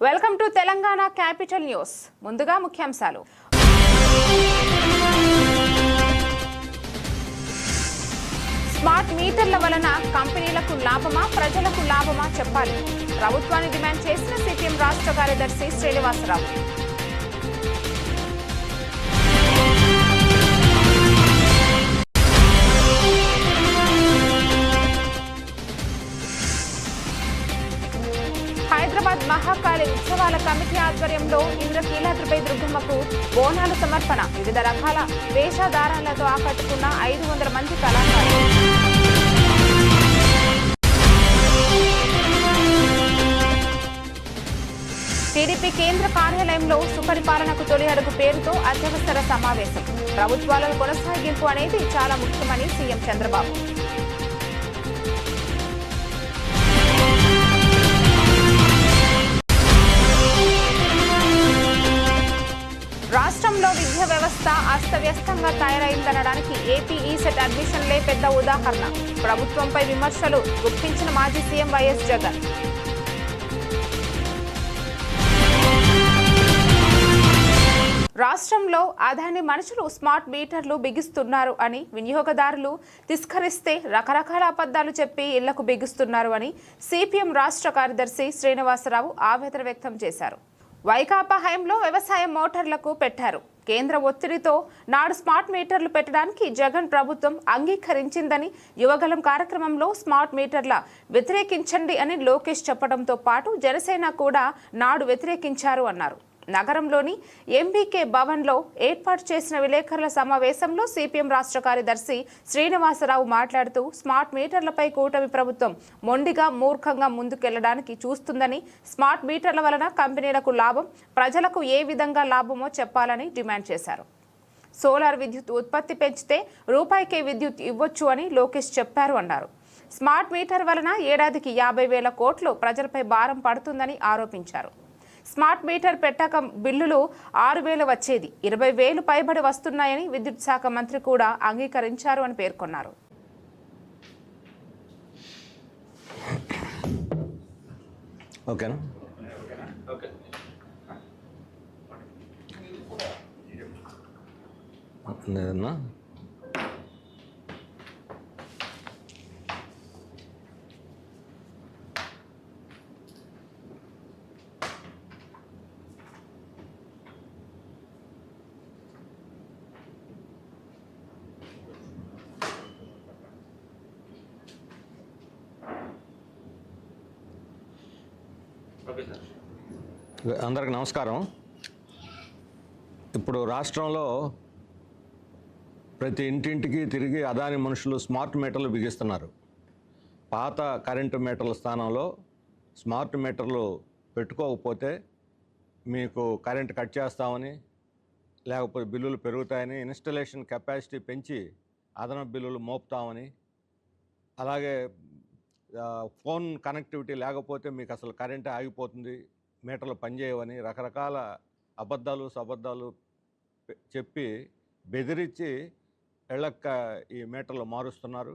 Welcome to Telangana capital news. ముందుగా ముఖ్యాంశాలు. Smart మీటర్ల వలన కంపెనీలకు లాభమా ప్రజలకు లాభమా చెప్పాలి. ప్రభుత్వాన్ని డిమాండ్ చేసిన సిపిఎం రాష్ట్ర కార్యదర్శి శ్రీనివాసరావు. హైదరాబాద్ మహాకాళి ఉత్సవాల కమిటీ ఆధ్వర్యంలో ఇంద్రకీలాద్రిపై దుర్గమ్మకు బోనాల సమర్పణ. వివిధ రకాల వేషధారణలతో ఆకట్టుకున్న 500 మంది కళాకారులు. టీడీపీ కేంద్ర కార్యాలయంలో సుపరిపాలనకు తొలి అడుగు పేరుతో అత్యవసర సమావేశం. ప్రభుత్వాల కొనసాగింపు అనేది చాలా ముఖ్యమని సీఎం చంద్రబాబు. రాష్ట్రంలో విద్యా వ్యవస్థ అస్తవ్యస్తంగా తయారైందనడానికి ఏపీ ఈసెట్ అడ్మిషన్లే పెద్ద ఉదాహరణ. ప్రభుత్వంపై విమర్శలు గుప్పించిన మాజీ సీఎం వైఎస్ జగన్. రాష్ట్రంలో అదాని మనుషులు స్మార్ట్ మీటర్లు బిగిస్తున్నారు అని వినియోగదారులు తిస్కరిస్తే రకరకాల అబద్ధాలు చెప్పి ఇళ్లకు బిగిస్తున్నారు అని సిపిఎం రాష్ట్ర కార్యదర్శి శ్రీనివాసరావు ఆవేదన వ్యక్తం చేశారు. వైకాపా హయాంలో వ్యవసాయ మోటార్లకు పెట్టారు. కేంద్ర ఒత్తిడితో నాడు స్మార్ట్ మీటర్లు పెట్టడానికి జగన్ ప్రభుత్వం అంగీకరించిందని యువగలం కార్యక్రమంలో స్మార్ట్ మీటర్ల వ్యతిరేకించండి అని లోకేష్ చెప్పడంతో పాటు జనసేన కూడా నాడు వ్యతిరేకించారు అన్నారు. నగరంలోని ఎంబీకే భవన్లో ఏర్పాటు చేసిన విలేకరుల సమావేశంలో సిపిఎం రాష్ట్ర కార్యదర్శి శ్రీనివాసరావు మాట్లాడుతూ స్మార్ట్ మీటర్లపై కూటమి ప్రభుత్వం మొండిగా మూర్ఖంగా ముందుకెళ్లడానికి చూస్తుందని, స్మార్ట్ మీటర్ల వలన కంపెనీలకు లాభం, ప్రజలకు ఏ విధంగా లాభమో చెప్పాలని డిమాండ్ చేశారు. సోలార్ విద్యుత్ ఉత్పత్తి పెంచితే రూపాయికే విద్యుత్ ఇవ్వొచ్చు అని లోకేష్ చెప్పారు అన్నారు. స్మార్ట్ మీటర్ వలన ఏడాదికి 50,000 కోట్లు ప్రజలపై భారం పడుతుందని ఆరోపించారు. స్మార్ట్ మీటర్ పెట్టక బిల్లులు 6,000 వచ్చేది 20,000 పైబడి వస్తున్నాయని విద్యుత్ శాఖ మంత్రి కూడా అంగీకరించారు అని పేర్కొన్నారు. అందరికి నమస్కారం. ఇప్పుడు రాష్ట్రంలో ప్రతి ఇంటింటికి తిరిగి అదాని మనుషులు స్మార్ట్ మీటర్లు బిగిస్తున్నారు. పాత కరెంటు మీటర్ల స్థానంలో స్మార్ట్ మీటర్లు పెట్టుకోకపోతే మీకు కరెంటు కట్ చేస్తామని, లేకపోతే బిల్లులు పెరుగుతాయని, ఇన్స్టలేషన్ కెపాసిటీ పెంచి అదనపు బిల్లులు మోపుతామని, అలాగే ఫోన్ కనెక్టివిటీ లేకపోతే మీకు అసలు కరెంటే ఆగిపోతుంది, మీటర్లు పనిచేయవని రకరకాల అబద్ధాలు చెప్పి బెదిరించి ఇళ్ళక్క ఈ మీటర్లు మారుస్తున్నారు.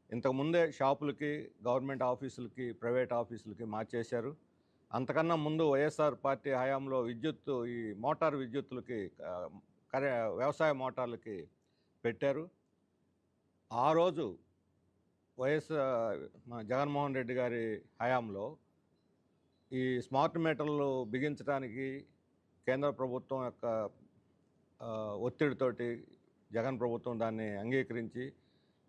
ఇంతకుముందే షాపులకి, గవర్నమెంట్ ఆఫీసులకి, ప్రైవేట్ ఆఫీసులకి మార్చేశారు. అంతకన్నా ముందు వైఎస్ఆర్ పార్టీ హయాంలో ఈ మోటార్ విద్యుత్తులకి, వ్యవసాయ మోటార్లకి పెట్టారు. ఆ రోజు జగన్మోహన్ రెడ్డి గారి హయాంలో ఈ స్మార్ట్ మీటర్లు బిగించడానికి కేంద్ర ప్రభుత్వం యొక్క ఒత్తిడితోటి జగన్ ప్రభుత్వం దాన్ని అంగీకరించి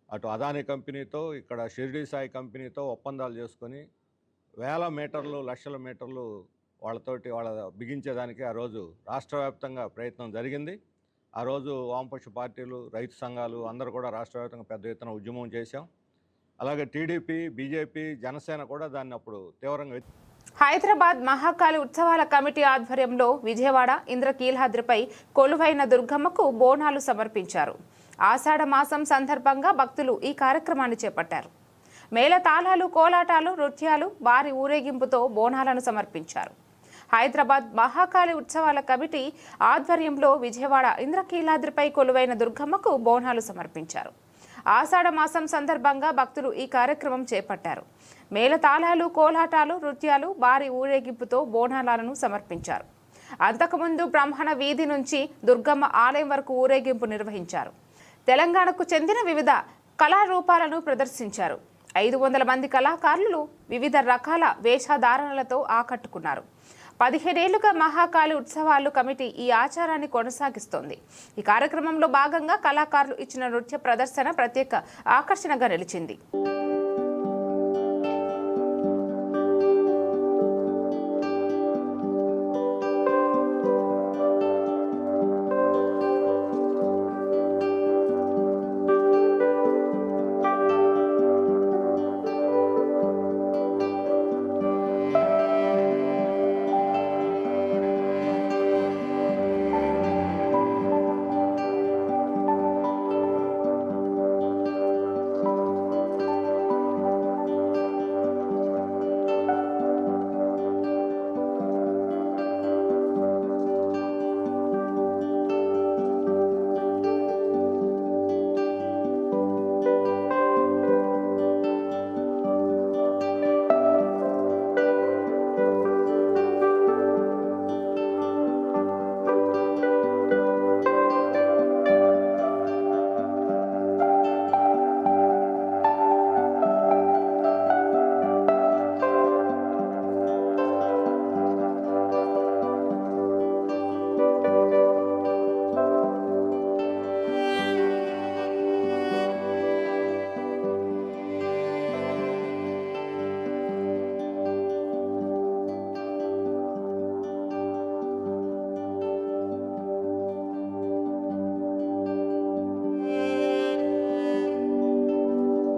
అటు అదాని కంపెనీతో, ఇక్కడ షిరిడి సాయి కంపెనీతో ఒప్పందాలు చేసుకొని వేల మీటర్లు, లక్షల మీటర్లు వాళ్ళ బిగించేదానికి ఆ రోజు రాష్ట్ర వ్యాప్తంగా ప్రయత్నం జరిగింది. ఆ రోజు వామపక్ష పార్టీలు, రైతు సంఘాలు అందరూ కూడా రాష్ట్ర వ్యాప్తంగా పెద్ద ఎత్తున ఉద్యమం చేశాం. అలాగే టీడీపీ, బీజేపీ, జనసేన కూడా దాన్ని అప్పుడు తీవ్రంగా. హైదరాబాద్ మహాకాళి ఉత్సవాల కమిటీ ఆధ్వర్యంలో విజయవాడ ఇంద్రకీలాద్రిపై కొలువైన దుర్గమ్మకు బోనాలు సమర్పించారు. ఆషాఢ మాసం సందర్భంగా భక్తులు ఈ కార్యక్రమాన్ని చేపట్టారు. మేళతాళాలు, కోలాటాలు, నృత్యాలు, భారీ ఊరేగింపుతో బోనాలను సమర్పించారు. హైదరాబాద్ మహాకాళి ఉత్సవాల కమిటీ ఆధ్వర్యంలో విజయవాడ ఇంద్రకీలాద్రిపై కొలువైన దుర్గమ్మకు బోనాలు సమర్పించారు. ఆషాఢ మాసం సందర్భంగా భక్తులు ఈ కార్యక్రమం చేపట్టారు. మేళతాళాలు, కోలాటాలు, నృత్యాలు, భారీ ఊరేగింపుతో బోనాలను సమర్పించారు. అంతకుముందు బ్రాహ్మణ వీధి నుంచి దుర్గమ్మ ఆలయం వరకు ఊరేగింపు నిర్వహించారు. తెలంగాణకు చెందిన వివిధ కళారూపాలను ప్రదర్శించారు. 500 మంది కళాకారులు వివిధ రకాల వేషధారణలతో ఆకట్టుకున్నారు. 15 ఏళ్లుగా మహాకాళి ఉత్సవాలు కమిటీ ఈ ఆచారాన్ని కొనసాగిస్తోంది. ఈ కార్యక్రమంలో భాగంగా కళాకారులు ఇచ్చిన నృత్య ప్రదర్శన ప్రత్యేక ఆకర్షణగా నిలిచింది.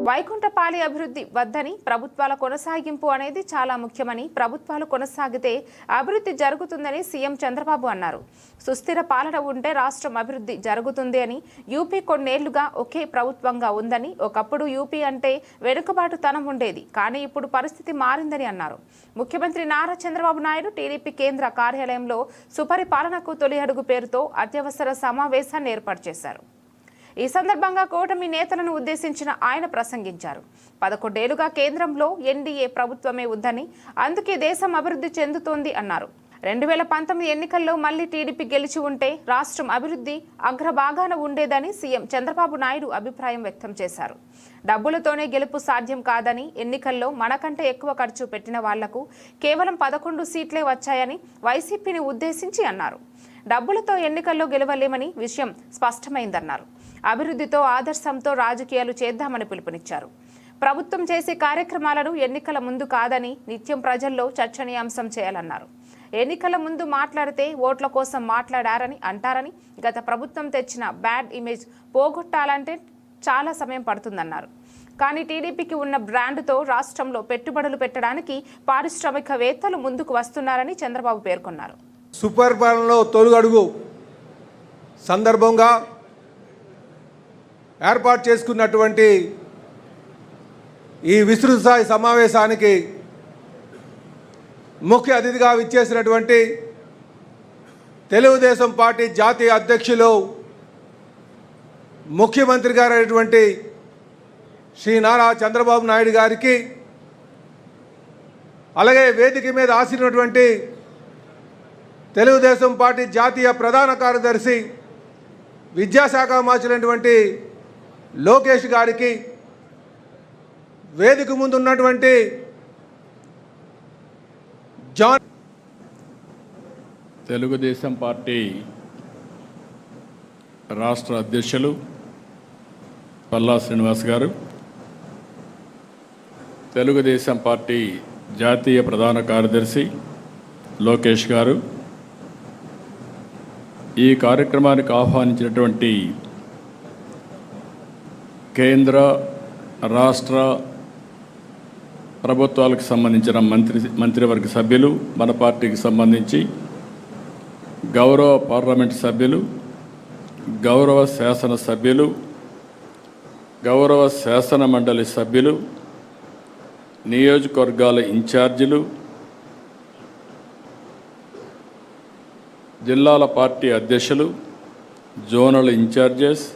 వైకుంఠపాలి అభివృద్ధి వద్దని ప్రభుత్వాల కొనసాగింపు అనేది చాలా ముఖ్యమని, ప్రభుత్వాలు కొనసాగితే అభివృద్ధి జరుగుతుందని సీఎం చంద్రబాబు అన్నారు. సుస్థిర పాలన ఉంటే రాష్ట్రం అభివృద్ధి జరుగుతుంది అని, యూపీ కొన్నేళ్లుగా ఒకే ప్రభుత్వంగా ఉందని, ఒకప్పుడు యూపీ అంటే వెనుకబాటుతనం ఉండేది, కానీ ఇప్పుడు పరిస్థితి మారిందని అన్నారు. ముఖ్యమంత్రి నారా చంద్రబాబు నాయుడు టీడీపీ కేంద్ర కార్యాలయంలో సుపరిపాలనకు తొలి అడుగు పేరుతో అత్యవసర సమావేశాన్ని ఏర్పాటు చేశారు. ఈ సందర్భంగా కూటమి నేతలను ఉద్దేశించిన ఆయన ప్రసంగించారు. 11 ఏళ్లుగా కేంద్రంలో ఎన్డీఏ ప్రభుత్వమే ఉందని, అందుకే దేశం అభివృద్ధి చెందుతోంది అన్నారు. 2019 ఎన్నికల్లో మళ్లీ టీడీపీ గెలిచి ఉంటే రాష్ట్రం అభివృద్ధి అగ్రభాగాన ఉండేదని సీఎం చంద్రబాబు నాయుడు అభిప్రాయం వ్యక్తం చేశారు. డబ్బులతోనే గెలుపు సాధ్యం కాదని, ఎన్నికల్లో మనకంటే ఎక్కువ ఖర్చు పెట్టిన వాళ్లకు కేవలం 11 సీట్లే వచ్చాయని వైసీపీని ఉద్దేశించి అన్నారు. డబ్బులతో ఎన్నికల్లో గెలవలేమని విషయం స్పష్టమైందన్నారు. అభివృద్ధితో, ఆదర్శంతో రాజకీయాలు చేద్దామని పిలుపునిచ్చారు. ప్రభుత్వం చేసే కార్యక్రమాలను ఎన్నికల ముందు కాదని, నిత్యం ప్రజల్లో చర్చనీయాంశం చేయాలన్నారు. ఎన్నికల ముందు మాట్లాడితే ఓట్ల కోసం మాట్లాడారని అంటారని, గత ప్రభుత్వం తెచ్చిన బ్యాడ్ ఇమేజ్ పోగొట్టాలంటే చాలా సమయం పడుతుందన్నారు. కానీ టీడీపీకి ఉన్న బ్రాండ్తో రాష్ట్రంలో పెట్టుబడులు పెట్టడానికి పారిశ్రామికవేత్తలు ముందుకు వస్తున్నారని చంద్రబాబు పేర్కొన్నారు. సూపర్ పాలనలో తొలుగడుగు సందర్భంగా ఏర్పాటు చేసుకున్నటువంటి ఈ విస్తృత స్థాయి సమావేశానికి ముఖ్య అతిథిగా విచ్చేసినటువంటి తెలుగుదేశం పార్టీ జాతీయ అధ్యక్షులు, ముఖ్యమంత్రి గారైనటువంటి శ్రీ నారా చంద్రబాబు నాయుడు గారికి, అలాగే వేదిక మీద ఆసీనున్నటువంటి తెలుగుదేశం పార్టీ జాతీయ ప్రధాన కార్యదర్శి, విద్యాశాఖ మంత్రి లోకేష్ గారికి, వేదిక ముందు ఉన్నటువంటి తెలుగుదేశం పార్టీ రాష్ట్ర అధ్యక్షులు పల్లా శ్రీనివాస్ గారు, తెలుగుదేశం పార్టీ జాతీయ ప్రధాన కార్యదర్శి లోకేష్ గారు, ఈ కార్యక్రమానికి ఆహ్వానించినటువంటి కేంద్ర రాష్ట్ర ప్రభుత్వాలకు సంబంధించిన మంత్రివర్గ సభ్యులు, మన పార్టీకి సంబంధించి గౌరవ పార్లమెంట్ సభ్యులు, గౌరవ శాసన సభ్యులు, గౌరవ శాసన మండలి సభ్యులు, నియోజకవర్గాల ఇన్ఛార్జీలు, జిల్లాల పార్టీ అధ్యక్షులు, జోనల్ ఇన్ఛార్జెస్,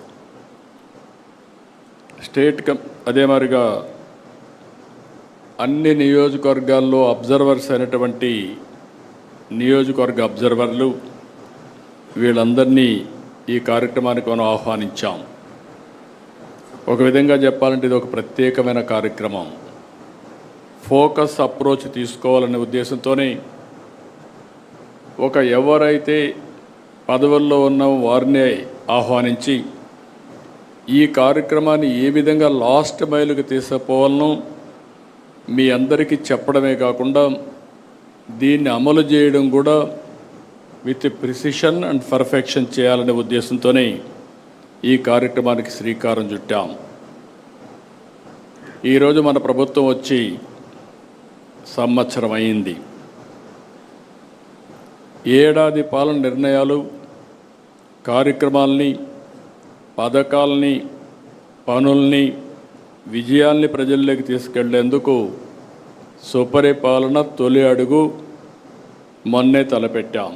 అదే మరిగా అన్ని నియోజకవర్గాల్లో అబ్జర్వర్స్ అయినటువంటి నియోజకవర్గ అబ్జర్వర్లు వీళ్ళందరినీ ఈ కార్యక్రమానికి మనం ఆహ్వానించాం. ఒక విధంగా చెప్పాలంటే ఇది ఒక ప్రత్యేకమైన కార్యక్రమం. ఫోకస్ అప్రోచ్ తీసుకోవాలనే ఉద్దేశంతోనే ఎవరైతే పదవుల్లో ఉన్న వారిని ఆహ్వానించి ఈ కార్యక్రమాన్ని ఏ విధంగా లాస్ట్ మైలుకి తీసుకుపోవాలనో మీ అందరికీ చెప్పడమే కాకుండా దీన్ని అమలు చేయడం కూడా విత్ ప్రిసిషన్ అండ్ పర్ఫెక్షన్ చేయాలనే ఉద్దేశంతోనే ఈ కార్యక్రమానికి శ్రీకారం చుట్టాం. ఈరోజు మన ప్రభుత్వం వచ్చి సంవత్సరం అయింది. ఏడాది పాలన నిర్ణయాలు, కార్యక్రమాల్ని, పథకాలని, పనుల్ని, విజయాల్ని ప్రజల్లోకి తీసుకెళ్లేందుకు సుపరిపాలన తొలి అడుగు మొన్నే తలపెట్టాం.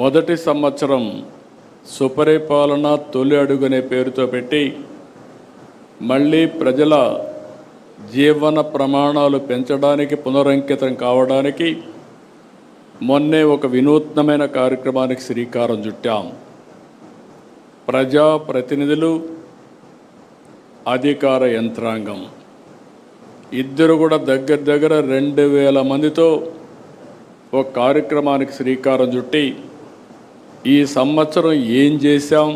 మొదటి సంవత్సరం సుపరిపాలన తొలి అడుగు అనే పేరుతో పెట్టి మళ్ళీ ప్రజల జీవన ప్రమాణాలు పెంచడానికి, పునరంకితం కావడానికి మొన్నే ఒక వినూత్నమైన కార్యక్రమానికి శ్రీకారం చుట్టాం. ప్రజాప్రతినిధులు, అధికార యంత్రాంగం ఇద్దరు కూడా దగ్గర 2000 మందితో ఒక కార్యక్రమానికి శ్రీకారం చుట్టి ఈ సంవత్సరం ఏం చేశాం,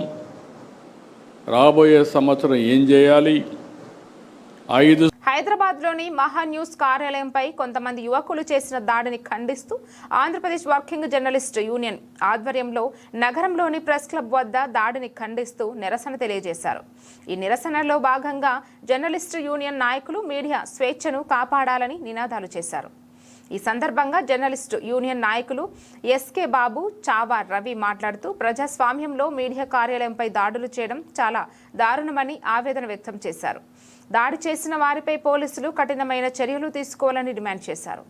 రాబోయే సంవత్సరం ఏం చేయాలి, హైదరాబాద్లోని మహా న్యూస్ కార్యాలయంపై కొంతమంది యువకులు చేసిన దాడిని ఖండిస్తూ ఆంధ్రప్రదేశ్ వర్కింగ్ జర్నలిస్ట్ యూనియన్ ఆధ్వర్యంలో నగరంలోని ప్రెస్ క్లబ్ వద్ద దాడిని ఖండిస్తూ నిరసన తెలియజేశారు. ఈ నిరసనలో భాగంగా జర్నలిస్టు యూనియన్ నాయకులు మీడియా స్వేచ్ఛను కాపాడాలని నినాదాలు చేశారు. ఈ సందర్భంగా జర్నలిస్టు యూనియన్ నాయకులు ఎస్కే బాబు, చావా రవి మాట్లాడుతూ ప్రజాస్వామ్యంలో మీడియా కార్యాలయంపై దాడులు చేయడం చాలా దారుణమని ఆవేదన వ్యక్తం చేశారు. దాడి చేసిన వారిపై పోలీసులు కఠినమైన చర్యలు తీసుకోవాలని డిమాండ్ చేశారు.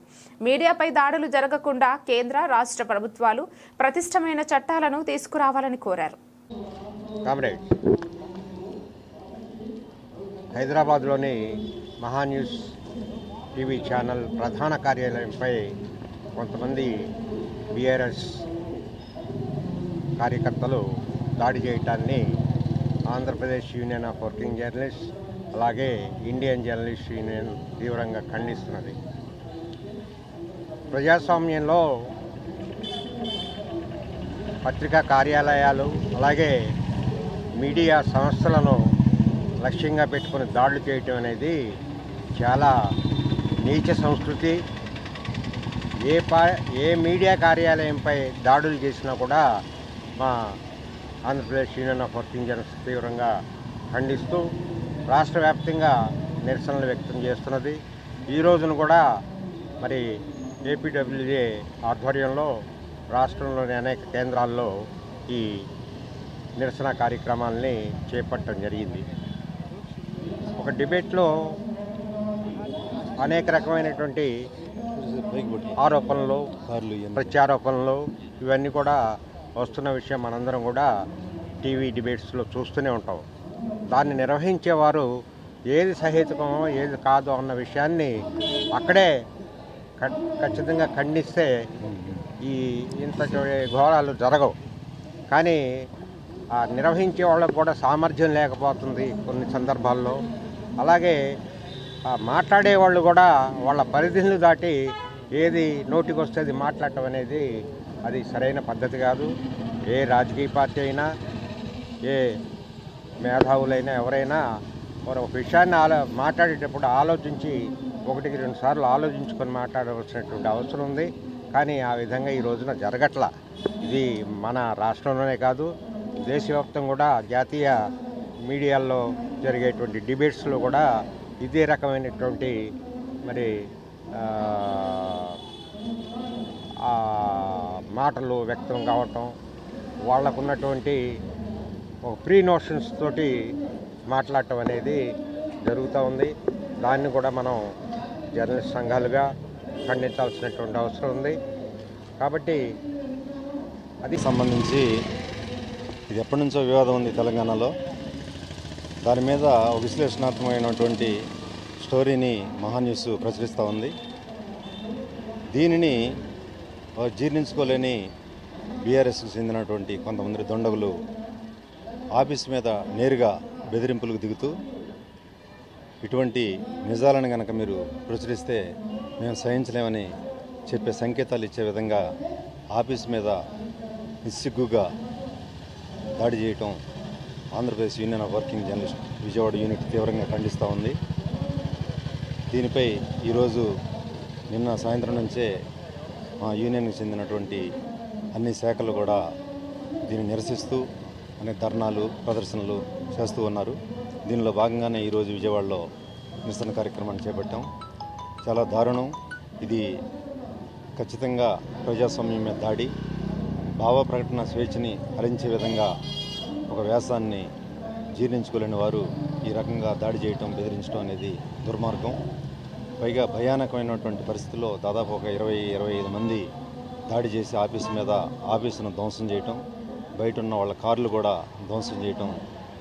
మీడియాపై దాడులు జరగకుండా కేంద్ర, రాష్ట్ర ప్రభుత్వాలు ప్రతిష్టమైన చట్టాలను తీసుకురావాలని కోరారు. హైదరాబాద్లోని మహా న్యూస్ టీవీ ఛానల్ ప్రధాన కార్యాలయంపై కొంతమంది బీఆర్ఎస్ కార్యకర్తలు దాడి చేయటాన్ని Andhra Pradesh union of working journalist అలాగే ఇండియన్ జర్నలిస్ట్ యూనియన్ తీవ్రంగా ఖండిస్తున్నది. ప్రజాస్వామ్యంలో పత్రికా కార్యాలయాలు అలాగే మీడియా సంస్థలను లక్ష్యంగా పెట్టుకుని దాడులు చేయటం అనేది చాలా నీచ సంస్కృతి. ఏ మీడియా కార్యాలయంపై దాడులు చేసినా కూడా మా Andhra Pradesh union of working journalist తీవ్రంగా ఖండిస్తూ రాష్ట్ర వ్యాప్తంగా నిరసనలు వ్యక్తం చేస్తున్నది. ఈ రోజున కూడా మరి ఏపీడబ్ల్యూజే ఆధ్వర్యంలో రాష్ట్రంలోని అనేక కేంద్రాల్లో ఈ నిరసన కార్యక్రమాలని చేపట్టడం జరిగింది. ఒక డిబేట్లో అనేక రకమైనటువంటి ఆరోపణలు, ప్రత్యారోపణలు ఇవన్నీ కూడా వస్తున్న విషయం మనందరం కూడా టీవీ డిబేట్స్లో చూస్తూనే ఉంటాం. దాన్ని నిర్వహించేవారు ఏది సహేతుకమో ఏది కాదో అన్న విషయాన్ని అక్కడే ఖచ్చితంగా ఖండిస్తే ఇంత ఘోరాలు జరగవు. కానీ నిర్వహించే వాళ్ళకు కూడా సామర్థ్యం లేకపోతుంది కొన్ని సందర్భాల్లో. అలాగే మాట్లాడే వాళ్ళు కూడా వాళ్ళ పరిధిని దాటి ఏది నోటికి వస్తే అది మాట్లాడటం అనేది అది సరైన పద్ధతి కాదు. ఏ రాజకీయ పార్టీ అయినా, ఏ మేధావులైనా, ఎవరైనా ఒక విషయాన్ని మాట్లాడేటప్పుడు ఆలోచించి 1-2 సార్లు ఆలోచించుకొని మాట్లాడవలసినటువంటి అవసరం ఉంది. కానీ ఆ విధంగా ఈ రోజున జరగట్లా. ఇది మన రాష్ట్రంలోనే కాదు, దేశవ్యాప్తంగా కూడా జాతీయ మీడియాల్లో జరిగేటువంటి డిబేట్స్లో కూడా ఇదే రకమైనటువంటి మరి మాటలు వ్యక్తం కావటం, వాళ్ళకున్నటువంటి ఒక ప్రీ నోషన్స్ తోటి మాట్లాడటం అనేది జరుగుతూ ఉంది. దాన్ని కూడా మనం జర్నలిస్ట్ సంఘాలుగా ఖండించాల్సినటువంటి అవసరం ఉంది. కాబట్టి అది సంబంధించి ఇది ఎప్పటి నుంచో వివాదం ఉంది తెలంగాణలో. దాని మీద విశ్లేషణాత్మకమైనటువంటి స్టోరీని మహాన్యూస్ ప్రచురిస్తూ ఉంది. దీనిని జీర్ణించుకోలేని బీఆర్ఎస్కు చెందినటువంటి కొంతమంది దొండగులు ఆఫీస్ మీద నేరుగా బెదిరింపులకు దిగుతూ ఇటువంటి నిజాలను కనుక మీరు ప్రచురిస్తే మేము సహించలేమని చెప్పే సంకేతాలు ఇచ్చే విధంగా ఆఫీస్ మీద నిస్సిగ్గుగా దాడి చేయటం Andhra Pradesh union of working journalist Vijayawada unit తీవ్రంగా ఖండిస్తూ ఉంది. దీనిపై ఈరోజు నిన్న సాయంత్రం నుంచే మా యూనియన్కి చెందినటువంటి అన్ని శాఖలు కూడా దీన్ని నిరసిస్తూ అనేక ధర్నాలు ప్రదర్శనలు చేస్తూ ఉన్నారు. దీనిలో భాగంగానే ఈరోజు విజయవాడలో నిరసన కార్యక్రమాన్ని చేపట్టాం. చాలా దారుణం. ఇది ఖచ్చితంగా ప్రజాస్వామ్యం మీద దాడి, భావ ప్రకటన స్వేచ్ఛని హరించే విధంగా ఒక వ్యాసాన్ని జీర్ణించుకోలేని వారు ఈ రకంగా దాడి చేయటం, బెదిరించడం అనేది దుర్మార్గం. పైగా భయానకమైనటువంటి పరిస్థితుల్లో దాదాపు ఒక 20-25 మంది దాడి చేసి ఆఫీసును ధ్వంసం చేయటం, బయట ఉన్న వాళ్ళ కార్లు కూడా ధ్వంసం చేయటం,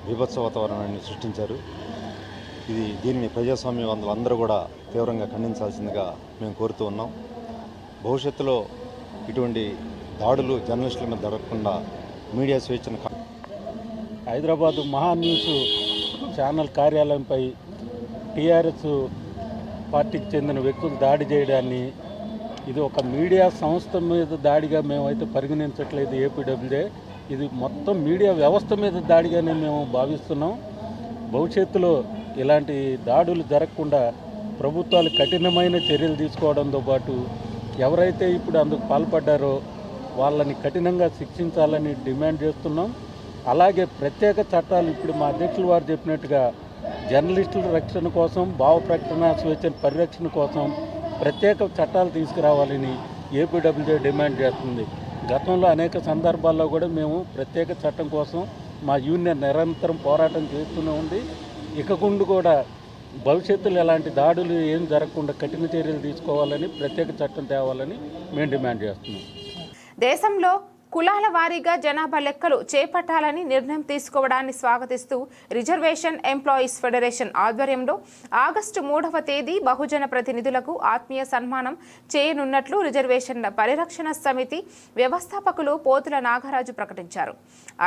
బీభత్స వాతావరణాన్ని సృష్టించారు. దీనిని ప్రజాస్వామ్యవాదులు అందరూ కూడా తీవ్రంగా ఖండించాల్సిందిగా మేము కోరుతూ ఉన్నాం. భవిష్యత్తులో ఇటువంటి దాడులు జర్నలిస్టుల మీద జరగకుండా మీడియా స్వేచ్ఛను హైదరాబాదు మహాన్యూస్ ఛానల్ కార్యాలయంపై టీఆర్ఎస్ పార్టీకి చెందిన వ్యక్తులు దాడి చేయడాన్ని ఇది ఒక మీడియా సంస్థ మీద దాడిగా మేమైతే పరిగణించట్లేదు. ఏపీడబ్ల్యూడే ఇది మొత్తం మీడియా వ్యవస్థ మీద దాడిగానే మేము భావిస్తున్నాం. భవిష్యత్తులో ఇలాంటి దాడులు జరగకుండా ప్రభుత్వాలు కఠినమైన చర్యలు తీసుకోవడంతో పాటు ఎవరైతే ఇప్పుడు అందుకు పాల్పడ్డారో వాళ్ళని కఠినంగా శిక్షించాలని డిమాండ్ చేస్తున్నాం. అలాగే ప్రత్యేక చట్టాలు ఇప్పుడు మా అధ్యక్షులు వారు చెప్పినట్టుగా జర్నలిస్టుల రక్షణ కోసం, భావ ప్రకటన స్వేచ్ఛ పరిరక్షణ కోసం ప్రత్యేక చట్టాలు తీసుకురావాలని ఏపీడబ్ల్యూడే డిమాండ్ చేస్తుంది. గతంలో అనేక సందర్భాల్లో కూడా మేము ప్రత్యేక చట్టం కోసం మా యూనియన్ నిరంతరం పోరాటం చేస్తూనే ఉంది. ఇకకుండు కూడా భవిష్యత్తులో ఎలాంటి దాడులు ఏం జరగకుండా కఠిన చర్యలు తీసుకోవాలని, ప్రత్యేక చట్టం తేవాలని మేము డిమాండ్ చేస్తున్నాం. దేశంలో కులాల వారీగా జనాభా లెక్కలు చేపట్టాలని నిర్ణయం తీసుకోవడాన్ని స్వాగతిస్తూ రిజర్వేషన్ ఎంప్లాయీస్ ఫెడరేషన్ ఆధ్వర్యంలో ఆగస్టు 3వ తేదీ బహుజన ప్రతినిధులకు ఆత్మీయ సన్మానం చేయనున్నట్లు రిజర్వేషన్ల పరిరక్షణ సమితి వ్యవస్థాపకులు పోతుల నాగరాజు ప్రకటించారు.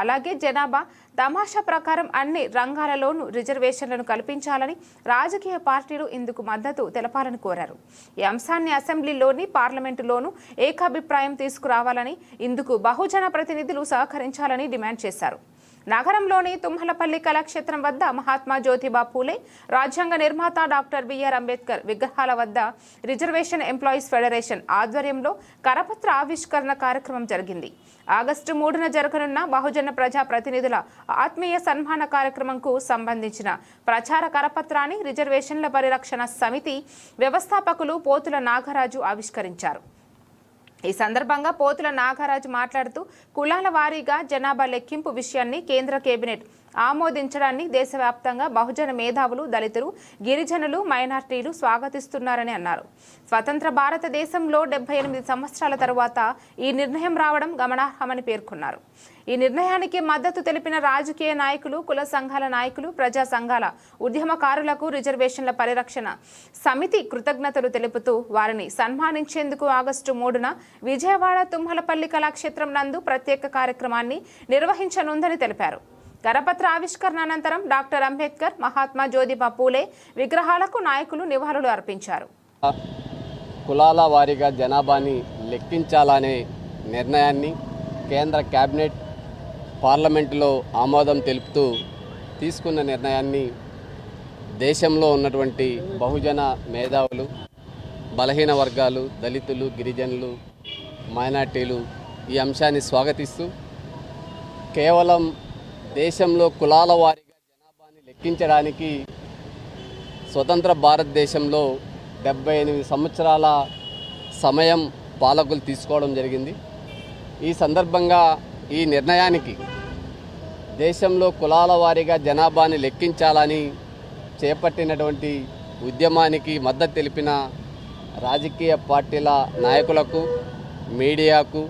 అలాగే జనాభా తమాషా ప్రకారం అన్ని రంగాలలోనూ రిజర్వేషన్లను కల్పించాలని రాజకీయ పార్టీలు ఇందుకు మద్దతు తెలపాలని కోరారు. ఈ అంశాన్ని అసెంబ్లీలోని పార్లమెంటులోనూ ఏకాభిప్రాయం తీసుకురావాలని, ఇందుకు బహుజన ప్రతినిధులు సహకరించాలని డిమాండ్ చేశారు. నగరంలోని తుమ్మలపల్లి కళాక్షేత్రం వద్ద మహాత్మా జ్యోతిబా పూలే, రాజ్యాంగ నిర్మాత డాక్టర్ బిఆర్ అంబేద్కర్ విగ్రహాల వద్ద రిజర్వేషన్ ఎంప్లాయీస్ ఫెడరేషన్ ఆధ్వర్యంలో కరపత్ర ఆవిష్కరణ కార్యక్రమం జరిగింది. ఆగస్టు 3న జరగనున్న బహుజన ప్రజా ప్రతినిధుల ఆత్మీయ సన్మాన కార్యక్రమంకు సంబంధించిన ప్రచార కరపత్రాన్ని రిజర్వేషన్ల పరిరక్షణ సమితి వ్యవస్థాపకులు పోతుల నాగరాజు ఆవిష్కరించారు. ఈ సందర్భంగా పోతుల నాగరాజు మాట్లాడుతూ కులాల వారీగా జనాభా లెక్కింపు విషయాన్ని కేంద్ర కేబినెట్ ఆమోదించడాన్ని దేశవ్యాప్తంగా బహుజన మేధావులు, దళితులు, గిరిజనులు, మైనార్టీలు స్వాగతిస్తున్నారని అన్నారు. స్వతంత్ర భారతదేశంలో 78 సంవత్సరాల తరువాత ఈ నిర్ణయం రావడం గమనార్హమని పేర్కొన్నారు. ఈ నిర్ణయానికి మద్దతు తెలిపిన రాజకీయ నాయకులు, కుల సంఘాల నాయకులు, ప్రజా సంఘాల ఉద్యమకారులకు రిజర్వేషన్ల పరిరక్షణ సమితి కృతజ్ఞతలు తెలుపుతూ వారిని సన్మానించేందుకు ఆగస్టు 3న విజయవాడ తుమ్మలపల్లి కళాక్షేత్రం నందు ప్రత్యేక కార్యక్రమాన్ని నిర్వహించనుందని తెలిపారు. కరపత్ర ఆవిష్కరణ అనంతరం డాక్టర్ అంబేద్కర్, మహాత్మా జ్యోతిబా పూలే విగ్రహాలకు నాయకులు నివాళులు అర్పించారు. కులాల వారీగా జనాభాని లెక్కించాలనే నిర్ణయాన్ని కేంద్ర కేబినెట్ పార్లమెంటులో ఆమోదం తెలుపుతూ తీసుకున్న నిర్ణయాన్ని దేశంలో ఉన్నటువంటి బహుజన మేధావులు, బలహీన వర్గాలు, దళితులు, గిరిజనులు, మైనార్టీలు ఈ అంశాన్ని స్వాగతిస్తూ కేవలం దేశంలో కులాల వారీగా జనాభాని లెక్కించడానికి స్వతంత్ర భారతదేశంలో 78 సంవత్సరాల సమయం పాలకులు తీసుకోవడం జరిగింది. ఈ సందర్భంగా ఈ నిర్ణయానికి దేశంలో కులాల వారీగా జనాభాని లెక్కించాలని చేపట్టినటువంటి ఉద్యమానికి మద్దతు తెలిపిన రాజకీయ పార్టీల నాయకులకు, మీడియాకు,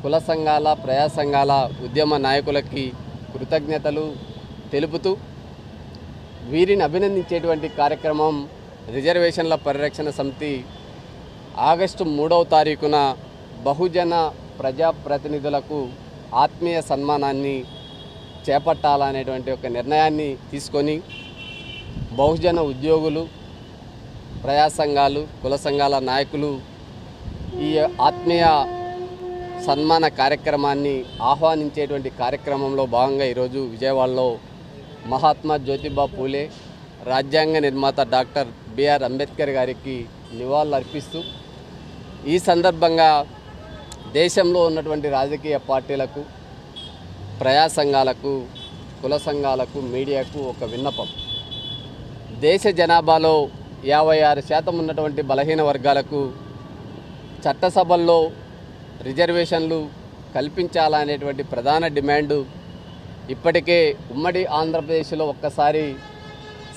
కుల సంఘాల, ప్రజా సంఘాల ఉద్యమ నాయకులకి కృతజ్ఞతలు తెలుపుతూ వీరిని అభినందించేటువంటి కార్యక్రమం రిజర్వేషన్ల పరిరక్షణ సమితి ఆగస్టు 3వ తారీఖున బహుజన ప్రజాప్రతినిధులకు ఆత్మీయ సన్మానాన్ని చేపట్టాలనేటువంటి ఒక నిర్ణయాన్ని తీసుకొని బహుజన ఉద్యోగులు, ప్రజా సంఘాలు, కుల సంఘాల నాయకులు ఈ ఆత్మీయ సన్మాన కార్యక్రమాన్ని ఆహ్వానించేటువంటి కార్యక్రమంలో భాగంగా ఈరోజు విజయవాడలో మహాత్మా జ్యోతిబా పూలే, రాజ్యాంగ నిర్మాత డాక్టర్ బిఆర్ అంబేద్కర్ గారికి నివాళులు అర్పిస్తూ ఈ సందర్భంగా దేశంలో ఉన్నటువంటి రాజకీయ పార్టీలకు, ప్రజా సంఘాలకు, కుల సంఘాలకు, మీడియాకు ఒక విన్నపం. దేశ జనాభాలో 56% ఉన్నటువంటి బలహీన వర్గాలకు చట్టసభల్లో రిజర్వేషన్లు కల్పించాలనేటువంటి ప్రధాన డిమాండు ఇప్పటికే ఉమ్మడి ఆంధ్రప్రదేశ్లో ఒక్కసారి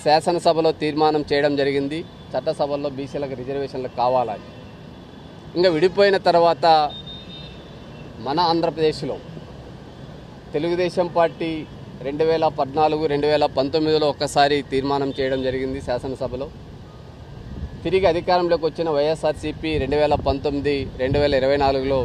శాసనసభలో తీర్మానం చేయడం జరిగింది. చట్టసభల్లో బీసీలకు రిజర్వేషన్లు కావాలని. ఇంకా విడిపోయిన తర్వాత మన ఆంధ్రప్రదేశ్లో తెలుగుదేశం పార్టీ 2014, 2019లో ఒక్కసారి తీర్మానం చేయడం జరిగింది శాసనసభలో. తిరిగి అధికారంలోకి వచ్చిన వైఎస్ఆర్సీపీ 2019, 2024లో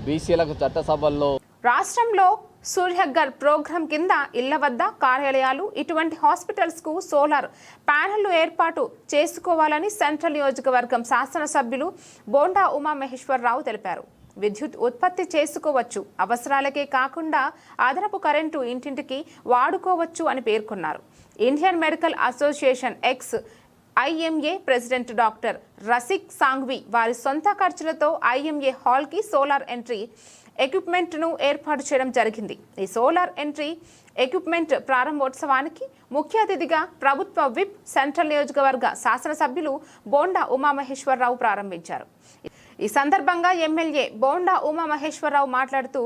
బీసీలకు చట్టసభల్లో రాష్ట్రంలో సూర్యఘర్ ప్రోగ్రాం కింద ఇళ్ల వద్ద, కార్యాలయాలు, ఇటువంటి హాస్పిటల్స్కు సోలార్ ప్యానెళ్లు ఏర్పాటు చేసుకోవాలని సెంట్రల్ నియోజకవర్గం శాసనసభ్యులు బోండా ఉమామహేశ్వరరావు తెలిపారు. విద్యుత్ ఉత్పత్తి చేసుకోవచ్చు, అవసరాలకే కాకుండా అదనపు కరెంటు ఇంటింటికి వాడుకోవచ్చు అని పేర్కొన్నారు. Indian medical association IMA president doctor Rasikh Sanghvi వారి సొంత ఖర్చులతో IMA హాల్కి సోలార్ ఎంట్రీ ఎక్విప్మెంట్ను ఏర్పాటు చేయడం జరిగింది. ఈ సోలార్ ఎంట్రీ ఎక్విప్మెంట్ ప్రారంభోత్సవానికి ముఖ్య అతిథిగా ప్రభుత్వ విప్, సెంట్రల్ నియోజకవర్గ శాసనసభ్యులు బోండా ఉమామహేశ్వరరావు ప్రారంభించారు. ఈ సందర్భంగా ఎమ్మెల్యే బోండా ఉమామహేశ్వరరావు మాట్లాడుతూ,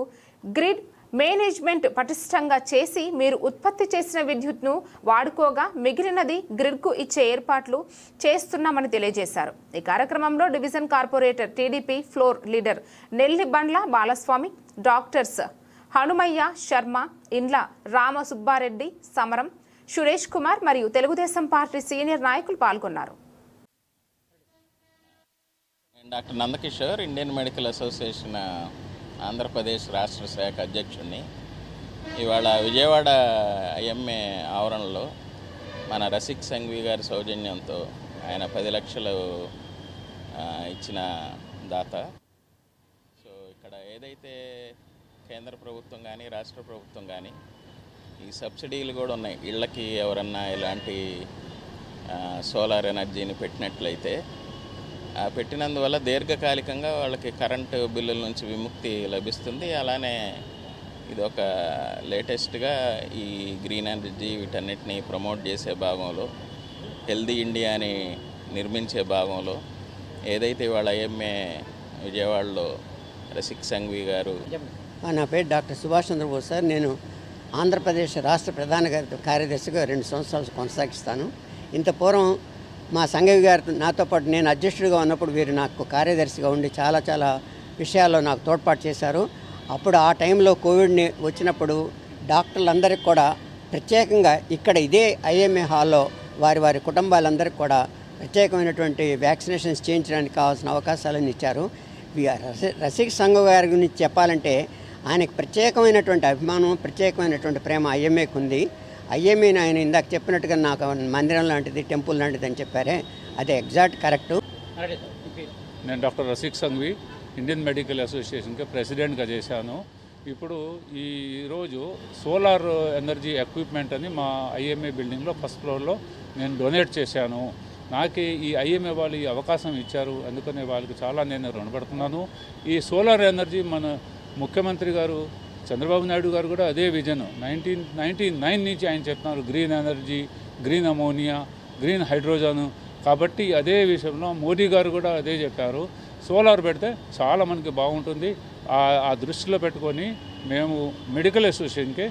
గ్రిడ్ మేనేజ్మెంట్ పటిష్టంగా చేసి మీరు ఉత్పత్తి చేసిన విద్యుత్ను వాడుకోగా మిగిలినది గ్రిడ్కు ఇచ్చే ఏర్పాట్లు చేస్తున్నామని తెలియజేశారు. ఈ కార్యక్రమంలో division corporator TDP floor leader Nellibandla Balaswamy, doctors Hanumaiah Sharma, Indla Ramasubba Reddy, సమరం, సురేష్ కుమార్ మరియు తెలుగుదేశం పార్టీ సీనియర్ నాయకులు పాల్గొన్నారు. Doctor Nandakishore, Indian medical association Andhra Pradesh రాష్ట్ర శాఖ అధ్యక్షుడిని. ఇవాళ విజయవాడ IMA ఆవరణలో మన రసిక్ సంఘవి గారి సౌజన్యంతో ఆయన 10 లక్షలు ఇచ్చిన దాత. సో ఇక్కడ ఏదైతే కేంద్ర ప్రభుత్వం కానీ రాష్ట్ర ప్రభుత్వం కానీ ఈ సబ్సిడీలు కూడా ఉన్నాయి. ఇళ్ళకి ఎవరన్నా ఇలాంటి సోలార్ ఎనర్జీని పెట్టినట్లయితే పెట్టినందువల్ల దీర్ఘకాలికంగా వాళ్ళకి కరెంటు బిల్లుల నుంచి విముక్తి లభిస్తుంది. అలానే ఇది ఒక లేటెస్ట్గా ఈ గ్రీన్ ఎనర్జీ వీటన్నిటిని ప్రమోట్ చేసే భాగంలో, హెల్దీ ఇండియాని నిర్మించే భాగంలో ఏదైతే వాళ్ళ IMA విజయవాడలో రసిక్ సంఘవి గారు. నా పేరు డాక్టర్ సుభాష్ చంద్రబోస్ సార్. నేను ఆంధ్రప్రదేశ్ రాష్ట్ర ప్రధాన కార్యదర్శిగా 2 సంవత్సరాలు కొనసాగిస్తాను. ఇంత పూర్వం మా సంఘవి గారు నాతో పాటు నేను అధ్యక్షుడిగా ఉన్నప్పుడు వీరు నాకు కార్యదర్శిగా ఉండి చాలా విషయాల్లో నాకు తోడ్పాటు చేశారు. అప్పుడు ఆ టైంలో కోవిడ్ని వచ్చినప్పుడు డాక్టర్లందరికీ కూడా ప్రత్యేకంగా ఇక్కడ ఇదే IMA హాల్లో వారి కుటుంబాలందరికీ కూడా ప్రత్యేకమైనటువంటి వ్యాక్సినేషన్స్ చేయించడానికి కావాల్సిన అవకాశాలను ఇచ్చారు. రసిక్ సంఘవి గారి గురించి చెప్పాలంటే ఆయనకు ప్రత్యేకమైనటువంటి అభిమానం, ప్రత్యేకమైనటువంటి ప్రేమ IMAకు ఉంది. IMA ఆయన ఇందాక చెప్పినట్టుగా నాకు మందిరం లాంటిది, టెంపుల్ లాంటిది అని చెప్పారే, అదే ఎగ్జాక్ట్ కరెక్టు. నేను doctor Rasik Sanghavi Indian medical అసోసియేషన్కి ప్రెసిడెంట్గా చేశాను. ఇప్పుడు ఈరోజు సోలార్ ఎనర్జీ ఎక్విప్మెంట్ అని మా IMA బిల్డింగ్లో ఫస్ట్ ఫ్లోర్లో నేను డొనేట్ చేశాను. నాకు ఈ IMA వాళ్ళు ఈ అవకాశం ఇచ్చారు, అందుకనే వాళ్ళకి చాలా నేను రుణపడుతున్నాను. ఈ సోలార్ ఎనర్జీ మన ముఖ్యమంత్రి గారు చంద్రబాబు నాయుడు గారు కూడా అదే విజన్ 1999 నుంచి ఆయన చెప్తున్నారు, green energy, green ammonia, green hydrogen. కాబట్టి అదే విషయంలో మోడీ గారు కూడా అదే చెప్పారు, సోలార్ పెడితే చాలా మనకి బాగుంటుంది. ఆ దృష్టిలో పెట్టుకొని మేము మెడికల్ అసోసియేషన్కి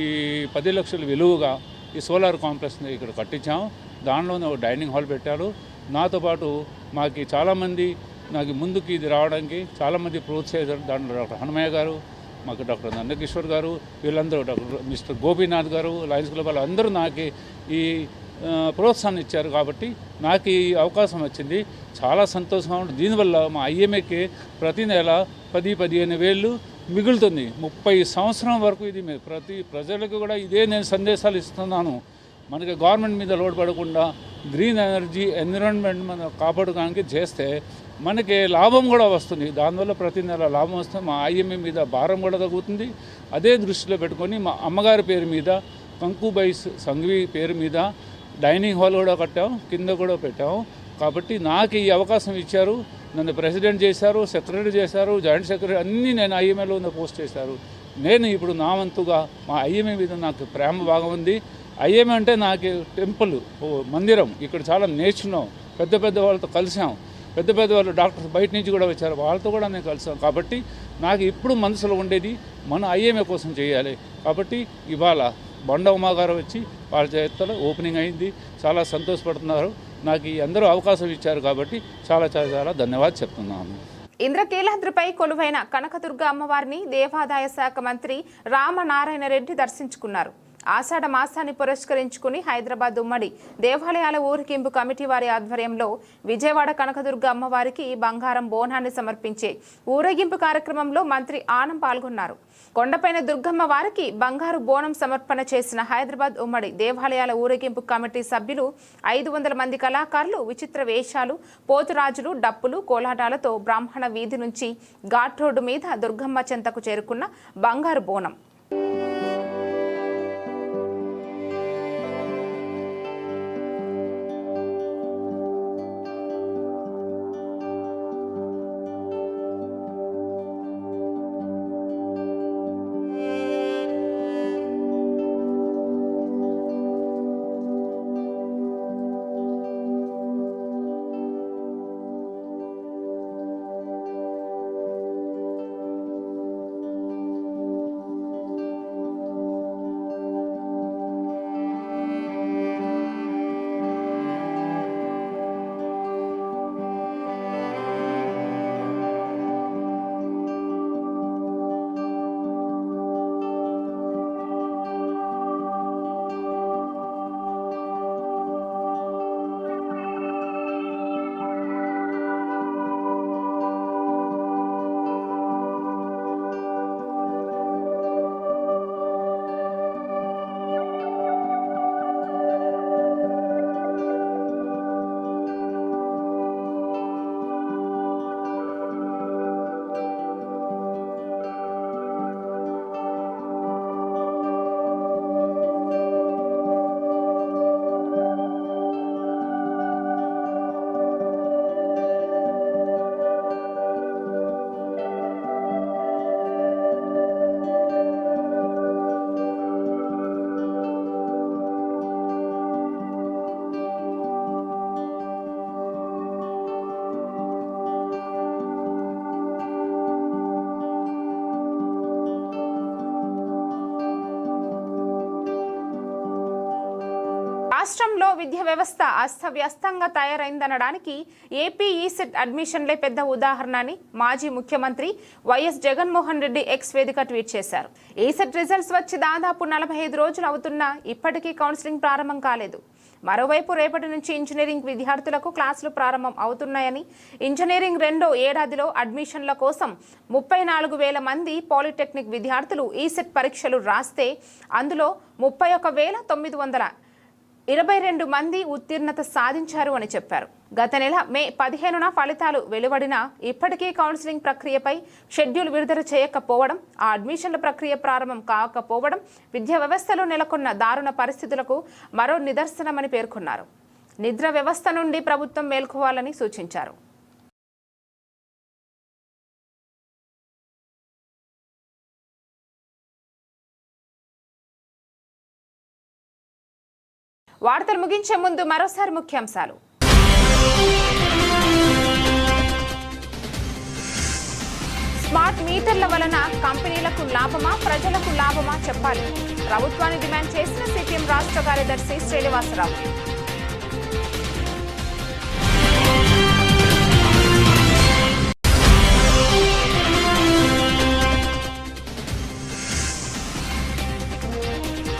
ఈ 10 లక్షల విలువగా ఈ సోలార్ కాంప్లెక్స్ని ఇక్కడ కట్టించాము. దానిలోనే ఒక డైనింగ్ హాల్ పెట్టారు. నాతో పాటు మాకు చాలామంది నాకు ముందుకు ఇది రావడానికి చాలామంది ప్రోత్సహించారు. దాంట్లో డాక్టర్ హనుమయ్య గారు, మాకు డాక్టర్ నందకిషోర్ గారు, వీళ్ళందరూ డాక్టర్ మిస్టర్ గోపీనాథ్ గారు, లయన్స్ క్లబ్ అందరూ నాకు ఈ ప్రోత్సాహాన్ని ఇచ్చారు. కాబట్టి నాకు ఈ అవకాశం వచ్చింది, చాలా సంతోషంగా ఉంటుంది. దీనివల్ల మా ఐఎంఏకి ప్రతి నెల 10-15 వేలు మిగులుతుంది. 30 సంవత్సరం వరకు ఇది ప్రతి ప్రజలకు కూడా ఇదే నేను సందేశాలు ఇస్తున్నాను. మనకి గవర్నమెంట్ మీద లోడ్ పడకుండా గ్రీన్ ఎనర్జీ ఎన్విరాన్మెంట్ మనం కాపాడుకోవడానికి చేస్తే మనకి లాభం కూడా వస్తుంది. దానివల్ల ప్రతి నెల లాభం వస్తుంది. మా ఐఎంఏ మీద భారం కూడా తగ్గుతుంది. అదే దృష్టిలో పెట్టుకొని మా అమ్మగారి పేరు మీద కంకుబైస్ సంఘవి పేరు మీద డైనింగ్ హాల్ కూడా కట్టాం, కింద కూడా పెట్టాం. కాబట్టి నాకు ఈ అవకాశం ఇచ్చారు. నన్ను ప్రెసిడెంట్ చేశారు, సెక్రటరీ చేశారు, జాయింట్ సెక్రటరీ అన్నీ నేను ఐఎంఏలో ఉన్న పోస్ట్ చేశారు. నేను ఇప్పుడు నా వంతుగా మా ఐఎంఏ మీద నాకు ప్రేమ బాగా ఉంది. ఐఎంఏ అంటే నాకు టెంపుల్, మందిరం. ఇక్కడ చాలా నేర్చుకున్నాం, పెద్ద పెద్ద వాళ్ళతో కలిసాం. పెద్ద పెద్ద వాళ్ళు డాక్టర్స్ బయట నుంచి కూడా వచ్చారు, వాళ్ళతో కూడా నేను కలిసాం. కాబట్టి నాకు ఇప్పుడు మనసులో ఉండేది మన ఐఎంఏ కోసం చేయాలి. కాబట్టి ఇవాళ బండమ్మ గారు వచ్చి వాళ్ళ చేతలో ఓపెనింగ్ అయింది. చాలా సంతోషపడుతున్నారు. నాకు ఈ అందరూ అవకాశం ఇచ్చారు కాబట్టి చాలా చాలా చాలా ధన్యవాదాలు చెప్తున్నాను. ఇంద్రకీలాద్రిపై కొలువైన కనకదుర్గ అమ్మవారిని దేవాదాయ శాఖ మంత్రి రామనారాయణ రెడ్డి దర్శించుకున్నారు. ఆషాఢ మాసాన్ని పురస్కరించుకుని హైదరాబాద్ ఉమ్మడి దేవాలయాల ఊరికింపు కమిటీ వారి ఆధ్వర్యంలో విజయవాడ కనకదుర్గ అమ్మవారికి బంగారం బోనాన్ని సమర్పించే ఊరేగింపు కార్యక్రమంలో మంత్రి ఆనం పాల్గొన్నారు. కొండపైన దుర్గమ్మ వారికి బంగారు బోనం సమర్పణ చేసిన హైదరాబాద్ ఉమ్మడి దేవాలయాల ఊరేగింపు కమిటీ సభ్యులు 500 మంది కళాకారులు విచిత్ర వేషాలు, పోతురాజులు, డప్పులు, కోలాటాలతో బ్రాహ్మణ వీధి నుంచి ఘాట్ రోడ్డు మీద దుర్గమ్మ చెంతకు చేరుకున్న బంగారు బోనం. రాష్ట్రంలో విద్యా వ్యవస్థ అస్తవ్యస్తంగా తయారైందనడానికి ఏపీ ఈసెట్ అడ్మిషన్లే పెద్ద ఉదాహరణ అని మాజీ ముఖ్యమంత్రి వైఎస్ జగన్మోహన్ రెడ్డి ఎక్స్ వేదిక ట్వీట్ చేశారు. ఈసెట్ రిజల్ట్స్ వచ్చి దాదాపు 45 రోజులు అవుతున్నా ఇప్పటికీ కౌన్సిలింగ్ ప్రారంభం కాలేదు. మరోవైపు రేపటి నుంచి ఇంజనీరింగ్ విద్యార్థులకు క్లాసులు ప్రారంభం అవుతున్నాయని, ఇంజనీరింగ్ రెండో ఏడాదిలో అడ్మిషన్ల కోసం 34,000 మంది పాలిటెక్నిక్ విద్యార్థులు ఈసెట్ పరీక్షలు రాస్తే అందులో 31,922 మంది ఉత్తీర్ణత సాధించారు అని చెప్పారు. గత నెల మే 15న ఫలితాలు వెలువడినా ఇప్పటికీ కౌన్సిలింగ్ ప్రక్రియపై షెడ్యూల్ విడుదల చేయకపోవడం, ఆ అడ్మిషన్ల ప్రక్రియ ప్రారంభం కాకపోవడం విద్యా వ్యవస్థలో నెలకొన్న దారుణ పరిస్థితులకు మరో నిదర్శనమని పేర్కొన్నారు. నిద్ర వ్యవస్థ నుండి ప్రభుత్వం మేల్కోవాలని సూచించారు. వార్తలు ముగించే ముందు మరోసారి ముఖ్యాంశాలు. స్మార్ట్ మీటర్ల వలన కంపెనీలకు లాభమా, ప్రజలకు లాభమా చెప్పాలి. ప్రభుత్వాన్ని డిమాండ్ చేసిన సిపిఎం రాష్ట్ర కార్యదర్శి శ్రీనివాసరావు.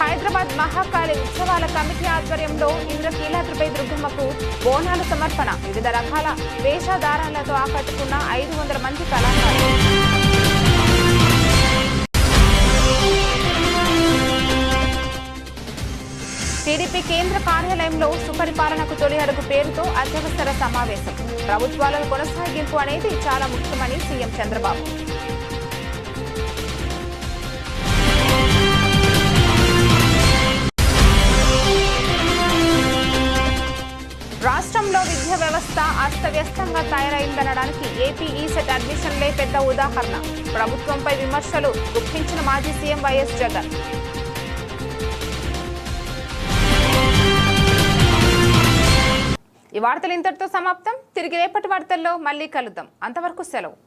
హైదరాబాద్ మహాకాళి ఉత్సవాల కమిటీ ఆధ్వర్యంలో ఇంద్రకీలాద్రిపై దుర్గమ్మకు బోనాల సమర్పణ. వివిధ రకాల వేషధారణలతో ఆకట్టుకున్న 500 మంది కళాకారులు. టీడీపీ కేంద్ర కార్యాలయంలో సుపరిపాలనకు తొలి అడుగు పేరుతో అత్యవసర సమావేశం. ప్రభుత్వాల కొనసాగింపు అనేది చాలా ముఖ్యమని సీఎం చంద్రబాబు. రాష్ట్రంలో విద్యా వ్యవస్థ అస్తవ్యస్తంగా తయారైందనడానికి ఏపీ ఈసెట్ అడ్మిషన్లే పెద్ద ఉదాహరణ. ప్రభుత్వంపై విమర్శలు గుప్పించిన మాజీ సీఎం వైఎస్ జగన్. ఈ వార్తలు ఇంతటితో సమాప్తం. తిరిగి రేపటి వార్తల్లో మళ్ళీ కలుద్దాం. అంతవరకు సెలవు.